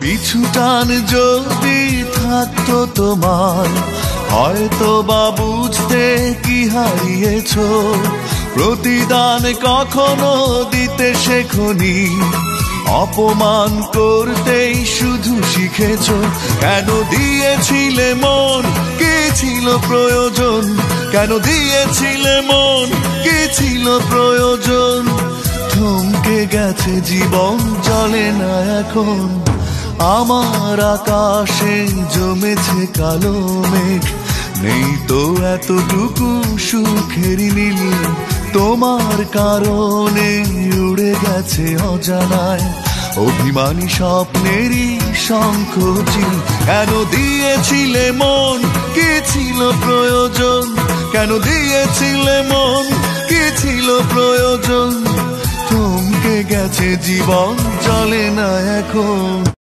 পিছু টান যদি থাকতো তোমার, হয়তো বা বুঝতে কি হারিয়েছো। প্রতিদান কখনো দিতে শেখনি, অপমান করতেই শুধু শিখেছো। কেন দিয়েছিলে মন, কি ছিল প্রয়োজন? কেন দিয়েছিলে মন, কি ছিল প্রয়োজন? থমকে গেছে জীবন, চলে না এখন। আমার আকাশে জমেছে কালো মেঘ, নেই তো এতটুকু সুখের নীল। তোমার কারণে উড়ে গেছে অজানায় অভিমানী স্বপ্নেরই শঙ্খচিল। কেন দিয়েছিলে মন, কি ছিল প্রয়োজন? কেন দিয়েছিলে মন, কি ছিল প্রয়োজন? থমকে গেছে জীবন, চলে না এখন।